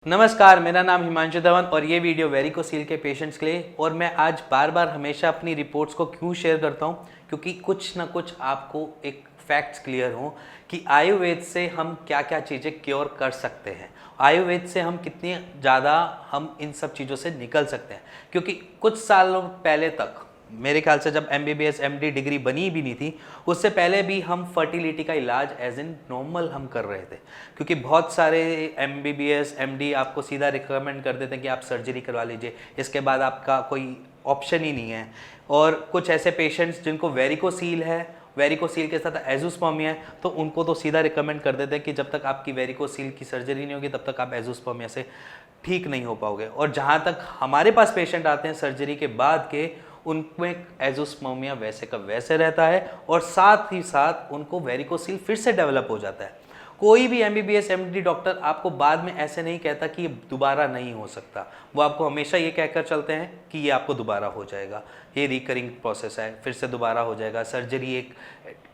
नमस्कार, मेरा नाम हिमांशु धवन और ये वीडियो वेरिकोसील के पेशेंट्स के लिए। और मैं आज बार बार हमेशा अपनी रिपोर्ट्स को क्यों शेयर करता हूँ, क्योंकि कुछ ना कुछ आपको एक फैक्ट्स क्लियर हो कि आयुर्वेद से हम क्या क्या चीज़ें क्योर कर सकते हैं, आयुर्वेद से हम कितनी ज़्यादा हम इन सब चीज़ों से निकल सकते हैं। क्योंकि कुछ सालों पहले तक, मेरे ख्याल से जब MBBS MD डिग्री बनी भी नहीं थी, उससे पहले भी हम फर्टिलिटी का इलाज एज इन नॉर्मल हम कर रहे थे। क्योंकि बहुत सारे MBBS MD आपको सीधा रिकमेंड कर देते हैं कि आप सर्जरी करवा लीजिए, इसके बाद आपका कोई ऑप्शन ही नहीं है। और कुछ ऐसे पेशेंट्स जिनको वेरिकोसील है, वेरिकोसील के साथ एजोस्पर्मिया है, तो उनको तो सीधा रिकमेंड कर देते हैं कि जब तक आपकी वेरिकोसील की सर्जरी नहीं होगी तब तक आप एजोस्पर्मिया से ठीक नहीं हो पाओगे। और जहाँ तक हमारे पास पेशेंट आते हैं सर्जरी के बाद के, उनमें एजोस्पर्मिया वैसे का वैसे रहता है और साथ ही साथ उनको वेरिकोसील फिर से डेवलप हो जाता है। कोई भी MBBS MD डॉक्टर आपको बाद में ऐसे नहीं कहता कि ये दोबारा नहीं हो सकता, वो आपको हमेशा ये कहकर चलते हैं कि ये आपको दोबारा हो जाएगा, ये रिकरिंग प्रोसेस है, फिर से दोबारा हो जाएगा। सर्जरी एक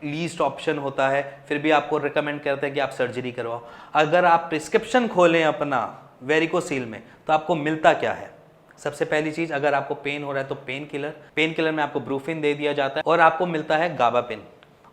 लीस्ट ऑप्शन होता है, फिर भी आपको रिकमेंड करते हैं कि आप सर्जरी करवाओ। अगर आप प्रिस्क्रिप्शन खोलें अपना वेरिकोसील में तो आपको मिलता क्या है? सबसे पहली चीज, अगर आपको पेन हो रहा है तो पेन किलर में आपको ब्रूफिन दे दिया जाता है और आपको मिलता है गाबापिन।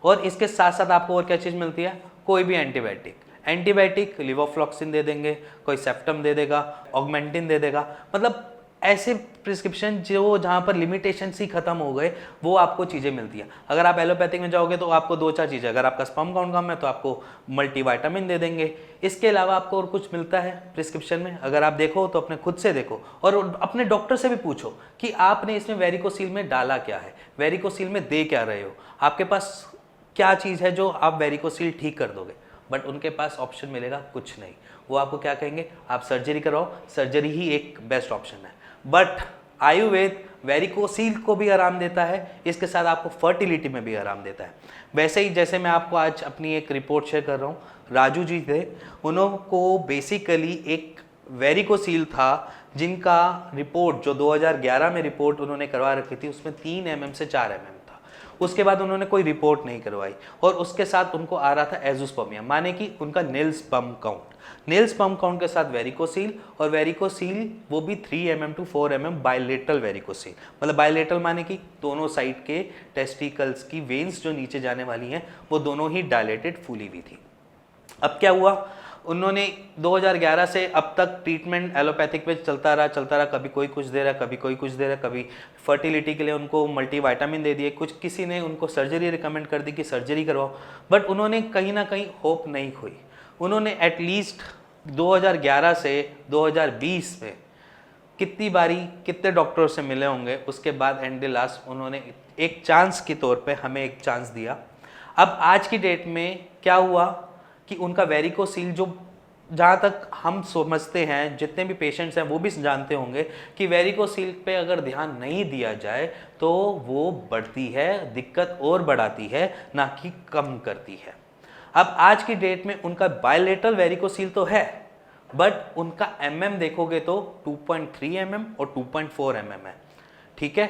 और इसके साथ साथ आपको और क्या चीज मिलती है? कोई भी एंटीबायोटिक लिवोफ्लॉक्सिन दे देंगे, कोई सेप्टम दे देगा, ऑगमेंटिन दे देगा। मतलब ऐसे प्रिस्क्रिप्शन जो जहाँ पर लिमिटेशन ही खत्म हो गए, वो आपको चीज़ें मिलती है। अगर आप एलोपैथिक में जाओगे तो आपको दो चार चीज़ें, अगर आपका स्पर्म काउंट कम है तो आपको मल्टीविटामिन दे देंगे। इसके अलावा आपको और कुछ मिलता है प्रिस्क्रिप्शन में? अगर आप देखो तो अपने खुद से देखो और अपने डॉक्टर से भी पूछो कि आपने इसमें वेरिकोसील में डाला क्या है, वेरिकोसील में दे क्या रहे हो, आपके पास क्या चीज़ है जो आप वेरिकोसील ठीक कर दोगे। बट उनके पास ऑप्शन मिलेगा कुछ नहीं। वो आपको क्या कहेंगे? आप सर्जरी कराओ, सर्जरी ही एक बेस्ट ऑप्शन है। बट आयुर्वेद वेरिकोसील को भी आराम देता है, इसके साथ आपको फर्टिलिटी में भी आराम देता है। वैसे ही जैसे मैं आपको आज अपनी एक रिपोर्ट शेयर कर रहा हूँ, राजू जी थे, उनको बेसिकली एक वेरिकोसील था जिनका रिपोर्ट जो 2011 में रिपोर्ट उन्होंने करवा रखी थी, उसमें 3 mm से 4 mm। उसके बाद उन्होंने कोई रिपोर्ट नहीं करवाई और उसके साथ उनको आ रहा था एजोस्पर्मिया, माने कि उनका नील स्पर्म काउंट के साथ वेरिकोसील, और वेरिकोसील वो भी 3 mm to 4 mm bilateral varicocele. मतलब बायलेटरल माने कि दोनों साइड के टेस्टिकल्स की वेन्स जो नीचे जाने वाली हैं वो दोनों ही डायलेटेड फूली हुई थी। अब क्या हुआ, उन्होंने 2011 से अब तक ट्रीटमेंट एलोपैथिक पे चलता रहा, कभी कोई कुछ दे रहा, कभी कोई कुछ दे रहा, कभी फर्टिलिटी के लिए उनको मल्टीविटामिन दे दिए, कुछ किसी ने उनको सर्जरी रिकमेंड कर दी कि सर्जरी करवाओ। बट उन्होंने कहीं ना कहीं होप नहीं खोई। उन्होंने एटलीस्ट 2011 से 2020 में कितनी बारी कितने डॉक्टरों से मिले होंगे, उसके बाद एंड लास्ट उन्होंने एक चांस के तौर पे हमें एक चांस दिया। अब आज की डेट में क्या हुआ कि उनका वेरिकोसील, जो जहाँ तक हम समझते हैं, जितने भी पेशेंट्स हैं वो भी जानते होंगे कि वेरिकोसील पे अगर ध्यान नहीं दिया जाए तो वो बढ़ती है, दिक्कत और बढ़ाती है, ना कि कम करती है। अब आज की डेट में उनका बायलेटरल वेरिकोसील तो है, बट उनका MM देखोगे तो 2.3 mm और 2.4 mm है, ठीक है।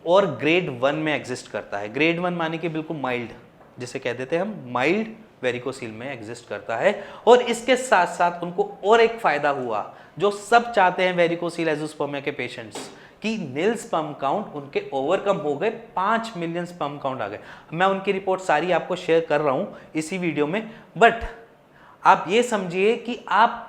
और ग्रेड 1 में एग्जिस्ट करता है। ग्रेड 1 माने कि बिल्कुल माइल्ड, जिसे कह देते हैं हम माइल्ड वेरिकोसील में एग्जिस्ट करता है। और इसके साथ साथ उनको और एक फायदा हुआ जो सब चाहते हैं वेरिकोसील एजोस्पर्मिया के पेशेंट्स, कि नील स्पर्म काउंट उनके ओवरकम हो गए, 5 मिलियन स्पर्म काउंट आ गए। मैं उनकी रिपोर्ट सारी आपको शेयर कर रहा हूं इसी वीडियो में। बट आप ये समझिए कि आप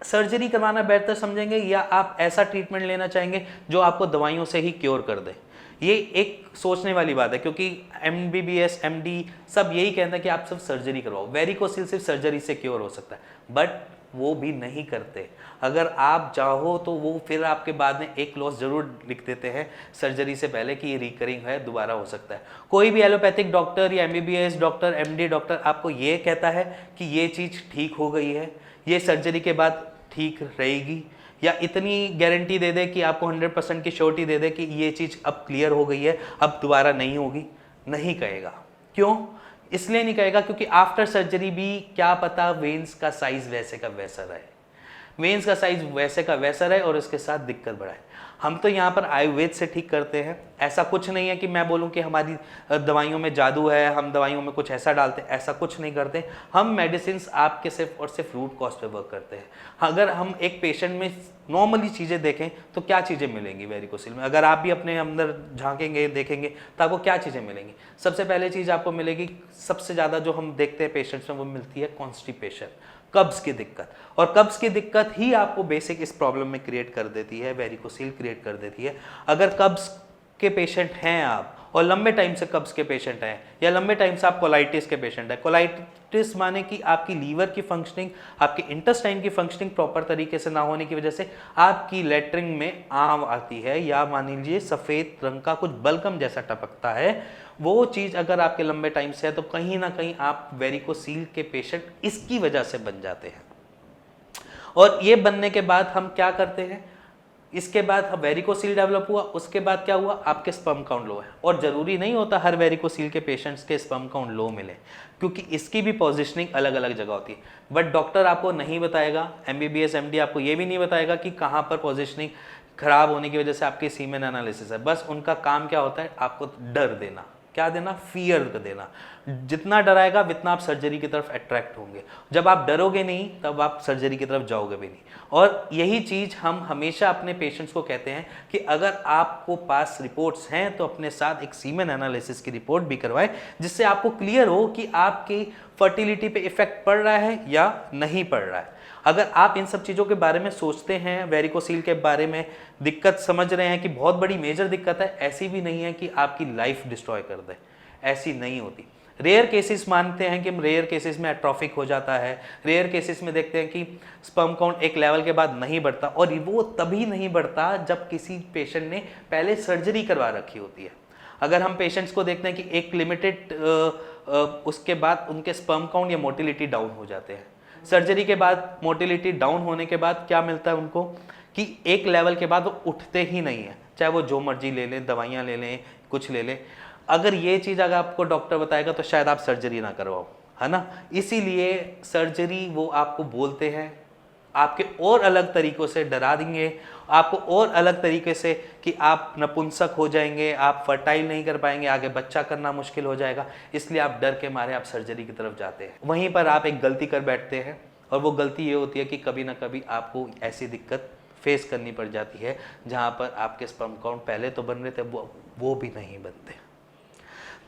सर्जरी करवाना बेहतर समझेंगे या आप ऐसा ट्रीटमेंट लेना चाहेंगे जो आपको दवाइयों से ही क्योर कर दे। ये एक सोचने वाली बात है, क्योंकि MBBS MD सब यही कहते हैं कि आप सिर्फ सर्जरी करवाओ, वेरिकोसील सिर्फ सर्जरी से क्योर हो सकता है, बट वो भी नहीं करते। अगर आप चाहो तो वो फिर आपके बाद में एक क्लॉज जरूर लिख देते हैं सर्जरी से पहले कि ये रिकरिंग है, दोबारा हो सकता है। कोई भी एलोपैथिक डॉक्टर या MBBS डॉक्टर MD डॉक्टर आपको ये कहता है कि ये चीज़ ठीक हो गई है, ये सर्जरी के बाद ठीक रहेगी, या इतनी गारंटी दे दे कि आपको 100% की श्योरिटी दे दे कि ये चीज़ अब क्लियर हो गई है, अब दोबारा नहीं होगी, नहीं कहेगा। क्यों? इसलिए नहीं कहेगा क्योंकि आफ्टर सर्जरी भी क्या पता वेन्स का साइज वैसे का वैसा रहे, वेन्स का साइज वैसे का वैसा रहे और इसके साथ दिक्कत बढ़ाए। हम तो यहाँ पर आयुर्वेद से ठीक करते हैं। ऐसा कुछ नहीं है कि मैं बोलूँ कि हमारी दवाइयों में जादू है, हम दवाइयों में कुछ ऐसा डालते हैं, ऐसा कुछ नहीं करते। हम मेडिसिन आपके सिर्फ और सिर्फ रूट कॉज पे वर्क करते हैं। अगर हम एक पेशेंट में नॉर्मली चीज़ें देखें तो क्या चीज़ें मिलेंगी वेरिकोसिल में, अगर आप भी अपने अंदर झांकेंगे देखेंगे तो आपको क्या चीज़ें मिलेंगी। सबसे पहले चीज़ आपको मिलेगी, सबसे ज़्यादा जो हम देखते हैं पेशेंट्स में, वो मिलती है कॉन्स्टिपेशन, कब्ज की दिक्कत। और कब्ज की दिक्कत ही आपको बेसिक इस प्रॉब्लम में क्रिएट कर देती है, वेरिकोसिल क्रिएट कर देती है। अगर कब्ज के पेशेंट हैं आप और लंबे टाइम से कब्ज के पेशेंट हैं, या लंबे टाइम से आप कोलाइटिस के पेशेंट हैं, कोलाइटिस माने कि आपकी लीवर की फंक्शनिंग, आपके इंटेस्टाइन की फंक्शनिंग प्रॉपर तरीके से ना होने की वजह से आपकी लेटरिन में आम आती है, या मान लीजिए सफ़ेद रंग का कुछ बलगम जैसा टपकता है, वो चीज़ अगर आपके लंबे टाइम से है तो कहीं ना कहीं आप वेरिकोसील के पेशेंट इसकी वजह से बन जाते हैं। और ये बनने के बाद हम क्या करते हैं, इसके बाद वेरिकोसील डेवलप हुआ, उसके बाद क्या हुआ, आपके स्पर्म काउंट लो है। और ज़रूरी नहीं होता हर वेरिकोसील के पेशेंट्स के स्पर्म काउंट लो मिले, क्योंकि इसकी भी पोजीशनिंग अलग अलग जगह होती है। बट डॉक्टर आपको नहीं बताएगा, MBBS MD आपको ये भी नहीं बताएगा कि कहाँ पर पोजीशनिंग खराब होने की वजह से आपकी सीमेन एनालिसिस है। बस उनका काम क्या होता है, आपको डर देना। क्या देना, फियर देना। जितना डराएगा उतना आप सर्जरी की तरफ अट्रैक्ट होंगे। जब आप डरोगे नहीं तब आप सर्जरी की तरफ जाओगे भी नहीं। और यही चीज़ हम हमेशा अपने पेशेंट्स को कहते हैं कि अगर आपको पास रिपोर्ट्स हैं तो अपने साथ एक सीमेन एनालिसिस की रिपोर्ट भी करवाएं, जिससे आपको क्लियर हो कि आपकी फर्टिलिटी पे इफेक्ट पड़ रहा है या नहीं पड़ रहा है। अगर आप इन सब चीज़ों के बारे में सोचते हैं, वेरिकोसील के बारे में दिक्कत समझ रहे हैं कि बहुत बड़ी मेजर दिक्कत है, ऐसी भी नहीं है कि आपकी लाइफ डिस्ट्रॉय कर दे, ऐसी नहीं होती। रेयर केसेस मानते हैं कि रेयर केसेस में एट्रोफिक हो जाता है, रेयर केसेस में देखते हैं कि स्पर्म काउंट एक लेवल के बाद नहीं बढ़ता, और वो तभी नहीं बढ़ता जब किसी पेशेंट ने पहले सर्जरी करवा रखी होती है। अगर हम पेशेंट्स को देखते हैं कि एक लिमिटेड उसके बाद उनके स्पर्म काउंट या मोटिलिटी डाउन हो जाते हैं। सर्जरी के बाद मोटिलिटी डाउन होने के बाद क्या मिलता है उनको, कि एक लेवल के बाद वो उठते ही नहीं है, चाहे वो जो मर्जी ले लें, दवाइयाँ ले लें, कुछ ले लें। अगर ये चीज़ अगर आपको डॉक्टर बताएगा तो शायद आप सर्जरी ना करवाओ, है ना। इसीलिए सर्जरी वो आपको बोलते हैं, आपके और अलग तरीक़ों से डरा देंगे, आपको और अलग तरीके से कि आप नपुंसक हो जाएंगे, आप फर्टाइल नहीं कर पाएंगे, आगे बच्चा करना मुश्किल हो जाएगा। इसलिए आप डर के मारे आप सर्जरी की तरफ जाते हैं। वहीं पर आप एक गलती कर बैठते हैं, और वो गलती ये होती है कि कभी ना कभी आपको ऐसी दिक्कत फेस करनी पड़ जाती है जहाँ पर आपके स्पर्म काउंट पहले तो बन रहे थे वो भी नहीं बनते।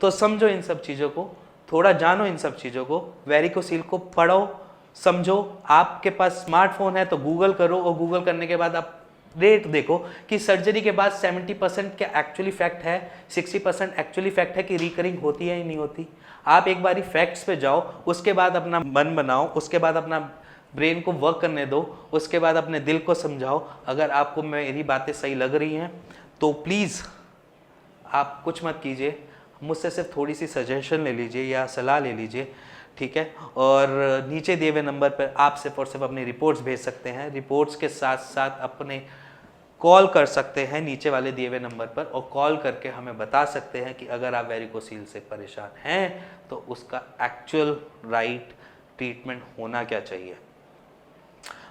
तो समझो इन सब चीज़ों को, थोड़ा जानो इन सब चीज़ों को, वेरिकोसील को पढ़ो, समझो। आपके पास स्मार्टफोन है तो गूगल करो, और गूगल करने के बाद आप रेट देखो कि सर्जरी के बाद 70% क्या एक्चुअली फैक्ट है, 60% एक्चुअली फैक्ट है कि रिकरिंग होती है या नहीं होती। आप एक बारी फैक्ट्स पे जाओ, उसके बाद अपना मन बनाओ, उसके बाद अपना ब्रेन को वर्क करने दो, उसके बाद अपने दिल को समझाओ। अगर आपको मेरी बातें सही लग रही हैं तो प्लीज़ आप कुछ मत कीजिए, मुझसे सिर्फ थोड़ी सी सजेशन ले लीजिए या सलाह ले लीजिए, ठीक है। और नीचे दिए हुए नंबर पर आप सिर्फ और सिर्फ अपनी रिपोर्ट्स भेज सकते हैं। रिपोर्ट्स के साथ साथ अपने कॉल कर सकते हैं नीचे वाले दिए हुए नंबर पर, और कॉल करके हमें बता सकते हैं कि अगर आप वेरिकोसील से परेशान हैं तो उसका एक्चुअल राइट ट्रीटमेंट होना क्या चाहिए।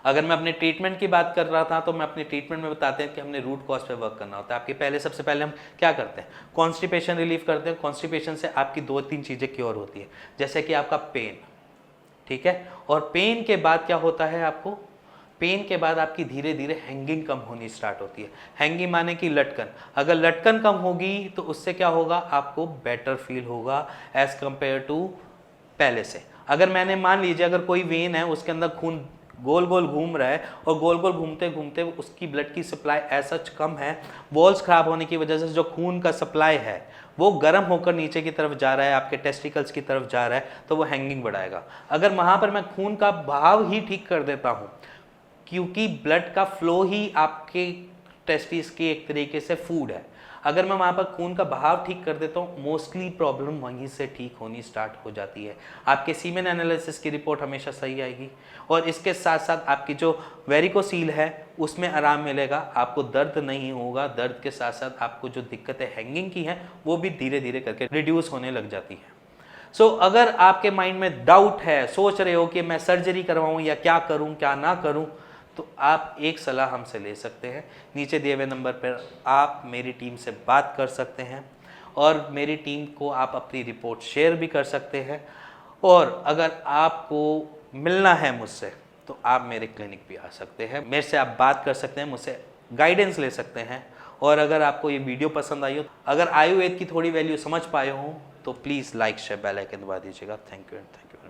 अगर मैं अपने ट्रीटमेंट की बात कर रहा था तो मैं अपने ट्रीटमेंट में बताते हैं कि हमने रूट कॉज पे वर्क करना होता है। आपके सबसे पहले हम क्या करते हैं, कॉन्स्टिपेशन रिलीफ करते हैं। कॉन्स्टिपेशन से आपकी 2-3 चीज़ें क्योर होती है, जैसे कि आपका पेन, ठीक है। और पेन के बाद क्या होता है, आपको पेन के बाद आपकी धीरे धीरे हैंगिंग कम होनी स्टार्ट होती है। हैंगिंग माने कि लटकन, अगर लटकन कम होगी तो उससे क्या होगा, आपको बेटर फील होगा एज कंपेयर टू पहले से। अगर मैंने मान लीजिए अगर कोई वेन है उसके अंदर खून गोल गोल घूम रहा है, और गोल गोल घूमते घूमते उसकी ब्लड की सप्लाई ऐसा कम है, वॉल्स खराब होने की वजह से जो खून का सप्लाई है वो गर्म होकर नीचे की तरफ जा रहा है, आपके टेस्टिकल्स की तरफ जा रहा है, तो वो हैंगिंग बढ़ाएगा। अगर वहाँ पर मैं खून का बहाव ही ठीक कर देता हूँ, क्योंकि ब्लड का फ्लो ही आपके टेस्टिस की एक तरीके से फूड है, अगर मैं वहाँ पर खून का बहाव ठीक कर देता हूँ, मोस्टली प्रॉब्लम वहीं से ठीक होनी स्टार्ट हो जाती है। आपके सीमेन एनालिसिस की रिपोर्ट हमेशा सही आएगी, और इसके साथ साथ आपकी जो वेरिकोसील है उसमें आराम मिलेगा, आपको दर्द नहीं होगा। दर्द के साथ साथ आपको जो दिक्कतें हैंगिंग की हैं वो भी धीरे धीरे करके रिड्यूस होने लग जाती है। सो अगर आपके माइंड में डाउट है, सोच रहे हो कि मैं सर्जरी करवाऊँ या क्या करूँ क्या ना करूँ, तो आप एक सलाह हमसे ले सकते हैं। नीचे दिए हुए नंबर पर आप मेरी टीम से बात कर सकते हैं और मेरी टीम को आप अपनी रिपोर्ट शेयर भी कर सकते हैं। और अगर आपको मिलना है मुझसे तो आप मेरे क्लिनिक भी आ सकते हैं, मेरे से आप बात कर सकते हैं, मुझसे गाइडेंस ले सकते हैं। और अगर आपको ये वीडियो पसंद आई हो, अगर आयुर्वेद की थोड़ी वैल्यू समझ पाए हो तो please like share bell icon दबा दीजिएगा। Thank you and thank you.